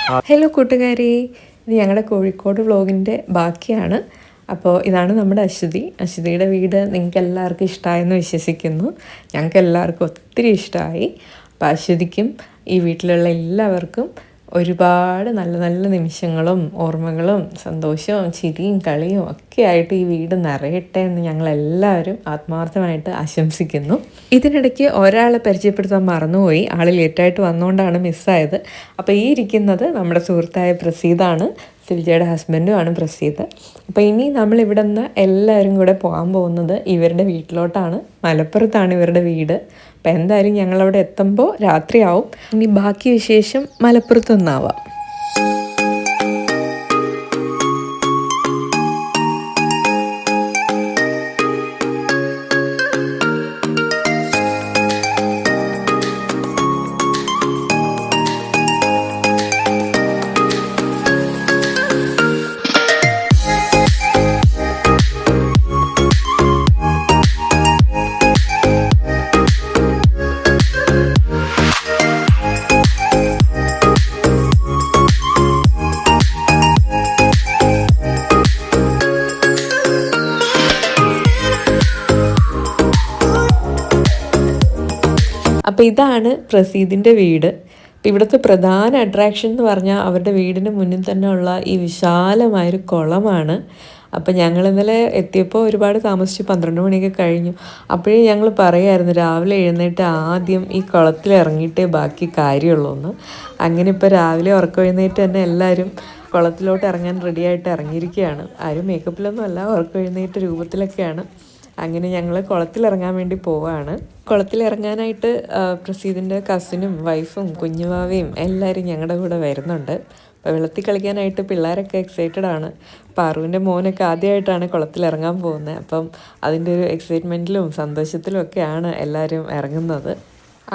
Hello കൂട്ടുകാരി, ഇത് ഞങ്ങളുടെ കോഴിക്കോട് വ്ളോഗിൻ്റെ ബാക്കിയാണ്. അപ്പോൾ ഇതാണ് നമ്മുടെ അശ്വതിയുടെ വീട്. നിങ്ങൾക്ക് എല്ലാവർക്കും ഇഷ്ടമായെന്ന് വിശ്വസിക്കുന്നു. ഞങ്ങൾക്ക് എല്ലാവർക്കും ഒത്തിരി ഇഷ്ടമായി. അപ്പോൾ അശ്വതിക്കും ഈ വീട്ടിലുള്ള എല്ലാവർക്കും ഒരുപാട് നല്ല നല്ല നിമിഷങ്ങളും ഓർമ്മകളും സന്തോഷവും ചിരിയും കളിയും ഒക്കെ ആയിട്ട് ഈ വീട് നിറയട്ടെ എന്ന് ഞങ്ങളെല്ലാവരും ആത്മാർത്ഥമായിട്ട് ആശംസിക്കുന്നു. ഇതിനിടയ്ക്ക് ഒരാളെ പരിചയപ്പെടുത്താൻ മറന്നുപോയി. ആൾ ലേറ്റായിട്ട് വന്നുകൊണ്ടാണ് മിസ്സായത്. അപ്പോൾ ഈ ഇരിക്കുന്നത് നമ്മുടെ സുഹൃത്തായ പ്രസീദാണ്. സിൽജയുടെ ഹസ്ബൻഡുമാണ് പ്രസീദ്. അപ്പോൾ ഇനി നമ്മളിവിടെ നിന്ന് എല്ലാവരും കൂടെ പോകാൻ പോകുന്നത് ഇവരുടെ വീട്ടിലോട്ടാണ്. മലപ്പുറത്താണ് ഇവരുടെ വീട്. അപ്പോൾ എന്തായാലും ഞങ്ങളവിടെ എത്തുമ്പോൾ രാത്രിയാവും. ഇനി ബാക്കി വിശേഷം മലപ്പുറത്ത് നിന്നാവാം. അപ്പോൾ ഇതാണ് പ്രസീദിൻ്റെ വീട്. അപ്പോൾ ഇവിടുത്തെ പ്രധാന അട്രാക്ഷൻ എന്ന് പറഞ്ഞാൽ അവരുടെ വീടിന് മുന്നിൽ തന്നെ ഉള്ള ഈ വിശാലമായൊരു കുളമാണ്. അപ്പോൾ ഞങ്ങൾ ഇന്നലെ എത്തിയപ്പോൾ ഒരുപാട് താമസിച്ചു, 12 മണിയൊക്കെ കഴിഞ്ഞു. അപ്പോഴേ ഞങ്ങൾ പറയായിരുന്നു രാവിലെ എഴുന്നേറ്റ് ആദ്യം ഈ കുളത്തിൽ ഇറങ്ങിയിട്ടേ ബാക്കി കാര്യമുള്ളൂ എന്ന്. അങ്ങനെ ഇപ്പോൾ രാവിലെ ഉറക്കം എഴുന്നേറ്റ് തന്നെ എല്ലാവരും കുളത്തിലോട്ട് ഇറങ്ങാൻ റെഡിയായിട്ട് ഇറങ്ങിയിരിക്കുകയാണ്. ആരും മേക്കപ്പിലൊന്നും അല്ല, ഉറക്കം എഴുന്നേറ്റ് രൂപത്തിലൊക്കെയാണ്. അങ്ങനെ ഞങ്ങൾ കുളത്തിലിറങ്ങാൻ വേണ്ടി പോവുകയാണ്. കുളത്തിലിറങ്ങാനായിട്ട് പ്രസീദിൻ്റെ കസിനും വൈഫും കുഞ്ഞുവാവയും എല്ലാവരും ഞങ്ങളുടെ കൂടെ വരുന്നുണ്ട്. അപ്പോൾ വെള്ളത്തിൽ കളിക്കാനായിട്ട് പിള്ളേരൊക്കെ എക്സൈറ്റഡ് ആണ്. പാറുവിൻ്റെ മോനൊക്കെ ആദ്യമായിട്ടാണ് കുളത്തിലിറങ്ങാൻ പോകുന്നത്. അപ്പം അതിൻ്റെ ഒരു എക്സൈറ്റ്മെൻറ്റിലും സന്തോഷത്തിലും ഒക്കെയാണ് എല്ലാവരും ഇറങ്ങുന്നത്.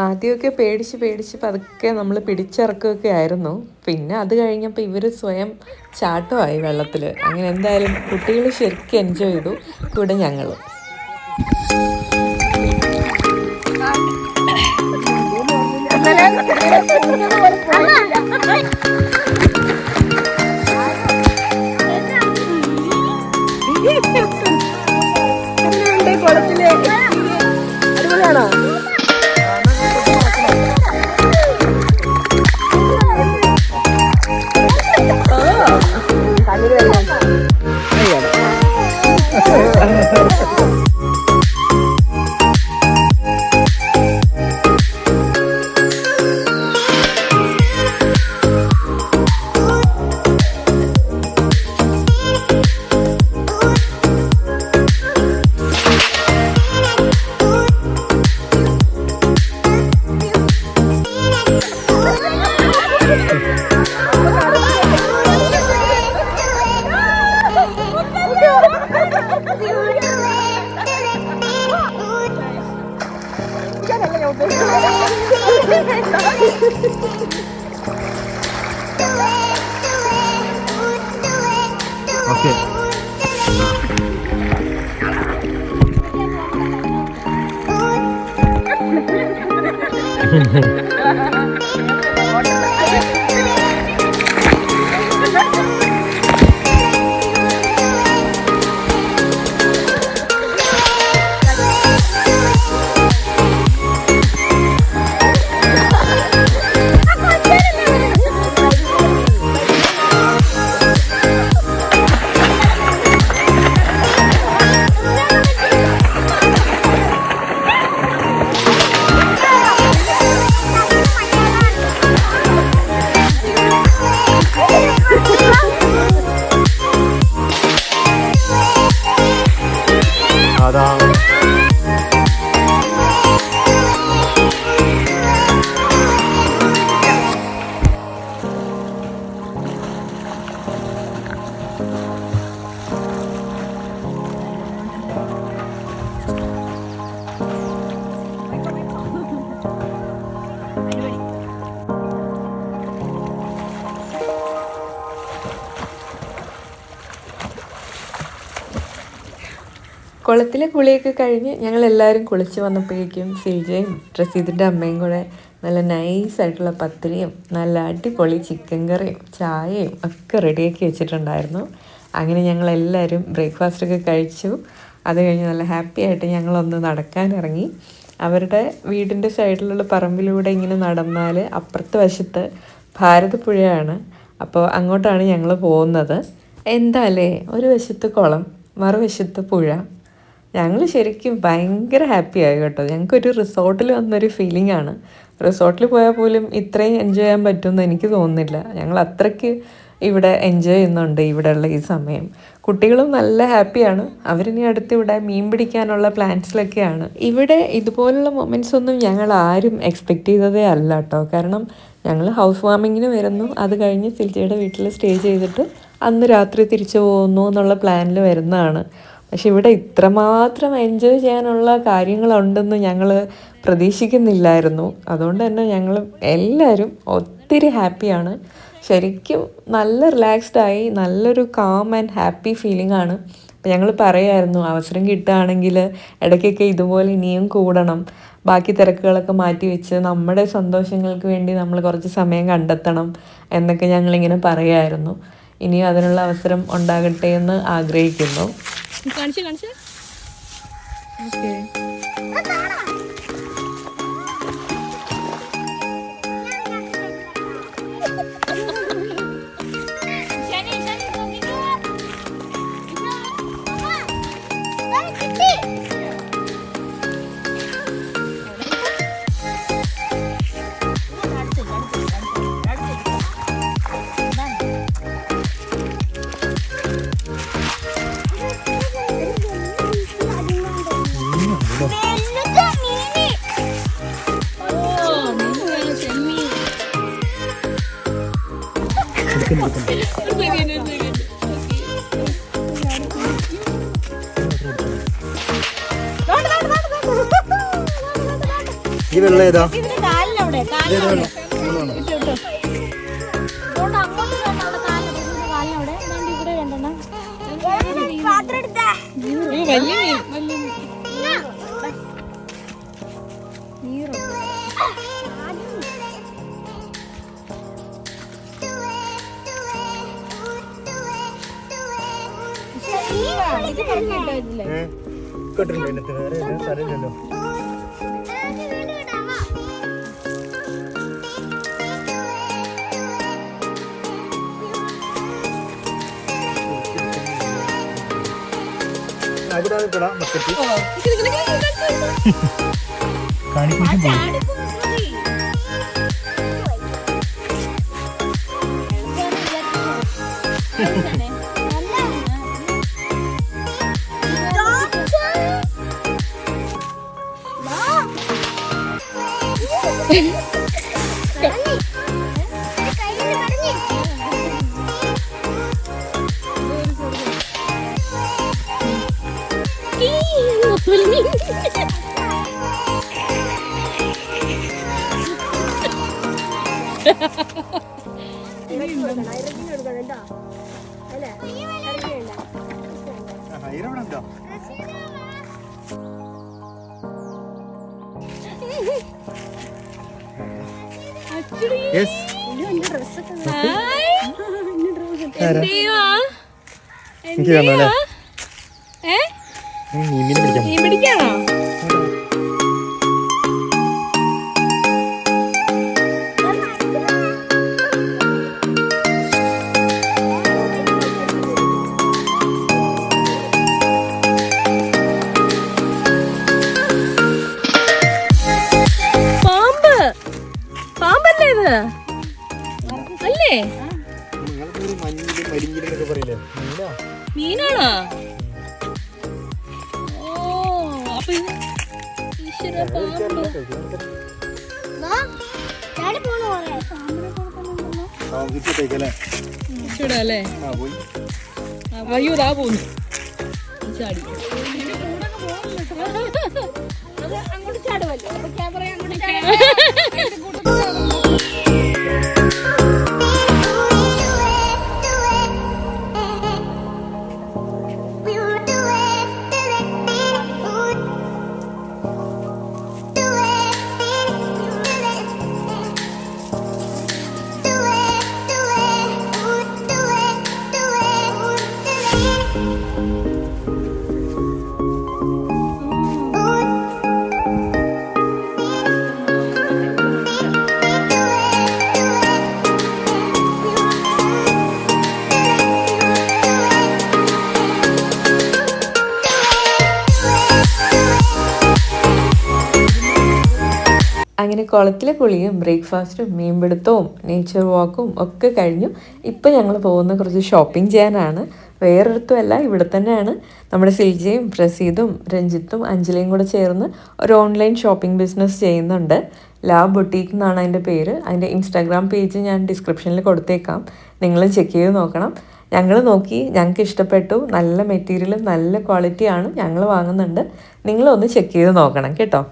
ആദ്യമൊക്കെ പേടിച്ച് പതുക്കെ നമ്മൾ പിടിച്ചിറക്കുകയൊക്കെ ആയിരുന്നു. പിന്നെ അത് കഴിഞ്ഞപ്പോൾ ഇവർ സ്വയം ചാട്ടമായി വെള്ളത്തിൽ. അങ്ങനെ എന്തായാലും കുട്ടികൾ ശരിക്കും എൻജോയ് ചെയ്തു, കൂടെ ഞങ്ങളും. അടിപൊളിയാണോ? Okay. കുളത്തിലെ കുളിയൊക്കെ കഴിഞ്ഞ് ഞങ്ങളെല്ലാവരും കുളിച്ച് വന്നപ്പോഴേക്കും സിൽജയും റസീദിൻ്റെ അമ്മയും കൂടെ നല്ല നൈസായിട്ടുള്ള പത്തിരിയും നല്ല അടിപൊളി ചിക്കൻ കറിയും ചായയും ഒക്കെ റെഡിയാക്കി വെച്ചിട്ടുണ്ടായിരുന്നു. അങ്ങനെ ഞങ്ങളെല്ലാവരും ബ്രേക്ക്ഫാസ്റ്റൊക്കെ കഴിച്ചു. അത് കഴിഞ്ഞ് നല്ല ഹാപ്പി ആയിട്ട് ഞങ്ങളൊന്ന് നടക്കാനിറങ്ങി. അവരുടെ വീടിൻ്റെ സൈഡിലുള്ള പറമ്പിലൂടെ ഇങ്ങനെ നടന്നാൽ അപ്പുറത്തെ വശത്ത് ഭാരതപ്പുഴയാണ്. അപ്പോൾ അങ്ങോട്ടാണ് ഞങ്ങൾ പോകുന്നത്. എന്താല്ലേ, ഒരു വശത്ത് കുളം, മറുവശത്ത് പുഴ. ഞങ്ങൾ ശരിക്കും ഭയങ്കര ഹാപ്പിയായി കേട്ടോ. ഞങ്ങൾക്കൊരു റിസോർട്ടിൽ വന്നൊരു ഫീലിംഗ് ആണ്. റിസോർട്ടിൽ പോയാൽ പോലും ഇത്രയും എൻജോയ് ചെയ്യാൻ പറ്റുമെന്ന് എനിക്ക് തോന്നുന്നില്ല. ഞങ്ങൾ അത്രയ്ക്ക് ഇവിടെ എൻജോയ് ചെയ്യുന്നുണ്ട് ഇവിടെയുള്ള ഈ സമയം. കുട്ടികളും നല്ല ഹാപ്പിയാണ്. അവരിനി അടുത്ത് ഇവിടെ മീൻ പിടിക്കാനുള്ള പ്ലാൻസിലൊക്കെയാണ്. ഇവിടെ ഇതുപോലുള്ള മൊമെൻറ്റ്സ് ഒന്നും ഞങ്ങൾ ആരും എക്സ്പെക്റ്റ് ചെയ്തതേ അല്ല കേട്ടോ. കാരണം ഞങ്ങൾ ഹൗസ് വാമിങ്ങിന് വരുന്നു, അത് കഴിഞ്ഞ് സിൽജിയുടെ വീട്ടിൽ സ്റ്റേ ചെയ്തിട്ട് അന്ന് രാത്രി തിരിച്ചു പോകുന്നു എന്നുള്ള പ്ലാനിൽ വരുന്നതാണ്. പക്ഷെ ഇവിടെ ഇത്രമാത്രം എൻജോയ് ചെയ്യാനുള്ള കാര്യങ്ങളുണ്ടെന്ന് ഞങ്ങൾ പ്രതീക്ഷിക്കുന്നില്ലായിരുന്നു. അതുകൊണ്ട് തന്നെ ഞങ്ങൾ എല്ലാവരും ഒത്തിരി ഹാപ്പിയാണ്. ശരിക്കും നല്ല റിലാക്സ്ഡായി, നല്ലൊരു കാം ആൻഡ് ഹാപ്പി ഫീലിംഗ് ആണ്. അപ്പോൾ ഞങ്ങൾ പറയായിരുന്നു, അവസരം കിട്ടുകയാണെങ്കിൽ ഇടയ്ക്കൊക്കെ ഇതുപോലെ ഇനിയും കൂടണം, ബാക്കി തിരക്കുകളൊക്കെ മാറ്റി വെച്ച് നമ്മുടെ സന്തോഷങ്ങൾക്ക് വേണ്ടി നമ്മൾ കുറച്ച് സമയം കണ്ടെത്തണം എന്നൊക്കെ ഞങ്ങളിങ്ങനെ പറയായിരുന്നു. ഇനിയും അതിനുള്ള അവസരം ഉണ്ടാകട്ടെ എന്ന് ആഗ്രഹിക്കുന്നു. ഓക്കെ. ഈ വെള്ളം ഏതാ? കണ്ടിട്ടുണ്ട്, വേറെ സ്ഥലമില്ലല്ലോ. മീൻ പിടിക്കാണോ? അല്ലേ? മീനാണോ? ഓ, അപ്പൊ അല്ലേ? അയ്യോ, ഇതാ പോന്നു ചാടി. അങ്ങോട്ട് ചാടുമല്ലോ. ക്യാമറ അങ്ങോട്ട് അങ്ങനെ കുളത്തിലെ കുളിയും ബ്രേക്ക്ഫാസ്റ്റും മീൻപിടുത്തവും നേച്ചർ വാക്കും ഒക്കെ കഴിഞ്ഞു. ഇപ്പം ഞങ്ങൾ പോകുന്ന കുറച്ച് ഷോപ്പിംഗ് ചെയ്യാനാണ്. വേറൊരിടത്തുമല്ല, ഇവിടെ തന്നെയാണ്. നമ്മുടെ സിൽജയും പ്രസീദും രഞ്ജിത്തും അഞ്ജലിയും കൂടെ ചേർന്ന് ഒരു ഓൺലൈൻ ഷോപ്പിംഗ് ബിസിനസ് ചെയ്യുന്നുണ്ട്. ലാ ബൊട്ടീക്ക് എന്നാണ് അതിൻ്റെ പേര്. അതിൻ്റെ ഇൻസ്റ്റാഗ്രാം പേജ് ഞാൻ ഡിസ്ക്രിപ്ഷനിൽ കൊടുത്തേക്കാം, നിങ്ങളും ചെക്ക് ചെയ്ത് നോക്കണം. ഞങ്ങൾ നോക്കി, ഞങ്ങൾക്ക് ഇഷ്ടപ്പെട്ടു. നല്ല മെറ്റീരിയലും നല്ല ക്വാളിറ്റിയാണ്. ഞങ്ങൾ വാങ്ങുന്നുണ്ട്. നിങ്ങളൊന്ന് ചെക്ക് ചെയ്ത് നോക്കണം കേട്ടോ.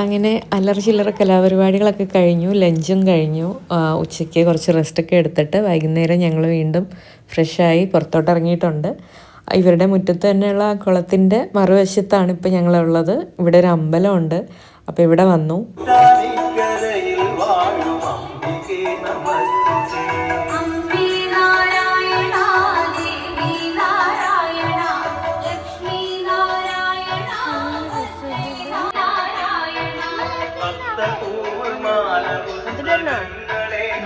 അങ്ങനെ അല്ലറ ചില്ലറ കലാപരിപാടികളൊക്കെ കഴിഞ്ഞു. ലഞ്ചും കഴിഞ്ഞു. ഉച്ചയ്ക്ക് കുറച്ച് റെസ്റ്റൊക്കെ എടുത്തിട്ട് വൈകുന്നേരം ഞങ്ങൾ വീണ്ടും ഫ്രഷായി പുറത്തോട്ട് ഇറങ്ങിയിട്ടുണ്ട്. ഇവരുടെ മുറ്റത്ത് തന്നെയുള്ള ആ കുളത്തിൻ്റെ മറുവശത്താണ് ഇപ്പോൾ ഞങ്ങളുള്ളത്. ഇവിടെ ഒരു അമ്പലമുണ്ട്. അപ്പോൾ ഇവിടെ വന്നു.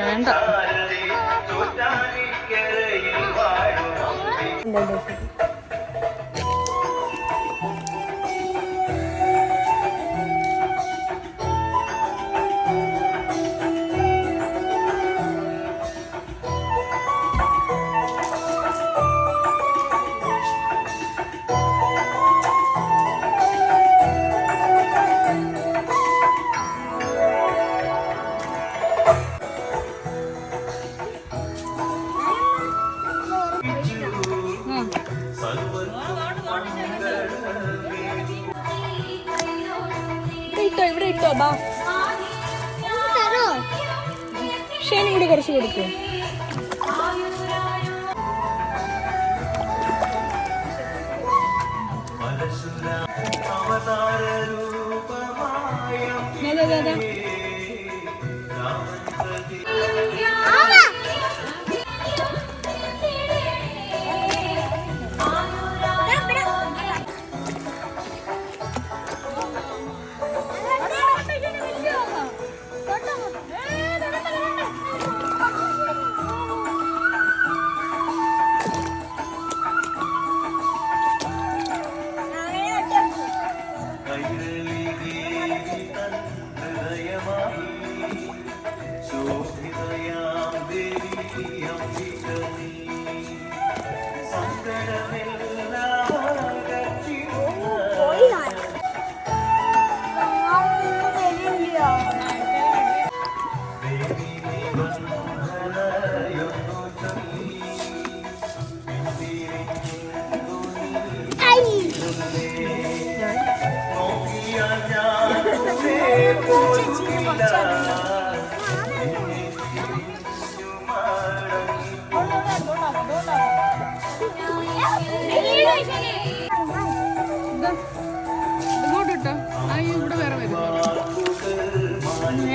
വേണ്ട ഇവിടെ ഇട്ടോ ബാ. ഷേനും കൂടി കുറച്ച് കൊടുക്കൂ.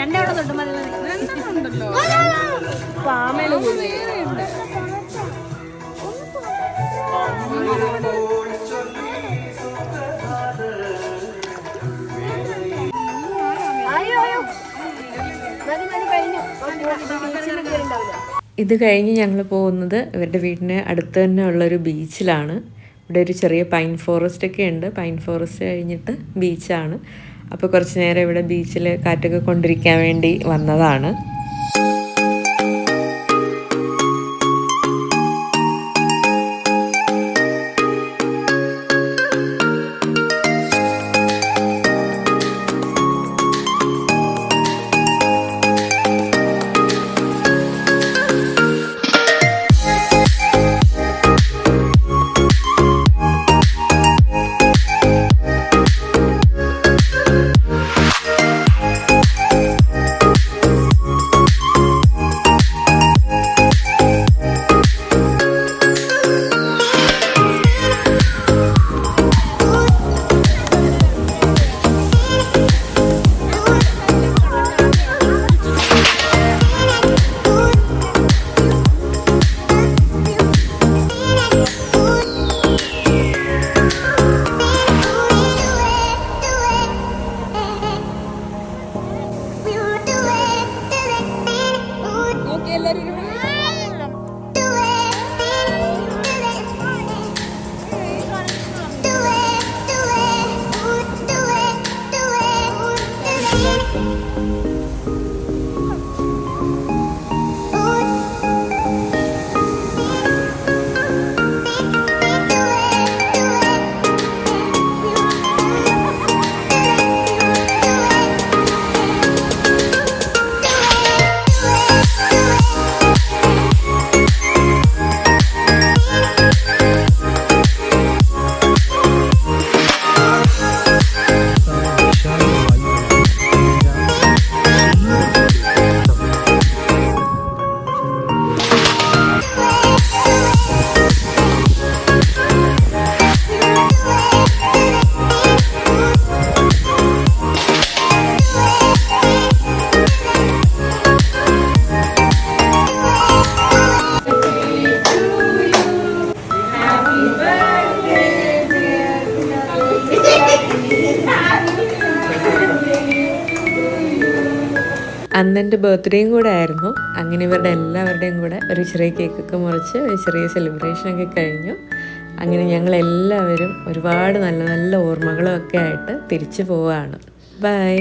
രണ്ടവിടെ തൊട്ട് മതി രണ്ടെണ്ണമുണ്ടല്ലോ പാമേല് വേറെയുണ്ട് ഇത് കഴിഞ്ഞ് ഞങ്ങൾ പോകുന്നത് ഇവരുടെ വീടിന് അടുത്ത് തന്നെ ഉള്ളൊരു ബീച്ചിലാണ്. ഇവിടെ ഒരു ചെറിയ പൈൻ ഫോറസ്റ്റ് ഒക്കെ ഉണ്ട്. പൈൻ ഫോറസ്റ്റ് കഴിഞ്ഞിട്ട് ബീച്ചാണ്. അപ്പോൾ കുറച്ച് നേരം ഇവിടെ ബീച്ചിൽ കാറ്റൊക്കെ കൊണ്ടിരിക്കാൻ വേണ്ടി വന്നതാണ്. അന്ന് എൻ്റെ ബർത്ത്ഡേയും കൂടെ ആയിരുന്നു. അങ്ങനെ ഇവരുടെ എല്ലാവരുടെയും കൂടെ ഒരു ചെറിയ കേക്കൊക്കെ മുറിച്ച് ഒരു ചെറിയ സെലിബ്രേഷനൊക്കെ കഴിഞ്ഞു. അങ്ങനെ ഞങ്ങളെല്ലാവരും ഒരുപാട് നല്ല നല്ല ഓർമ്മകളും ഒക്കെ ആയിട്ട് തിരിച്ചു പോവുകയാണ്. ബൈ.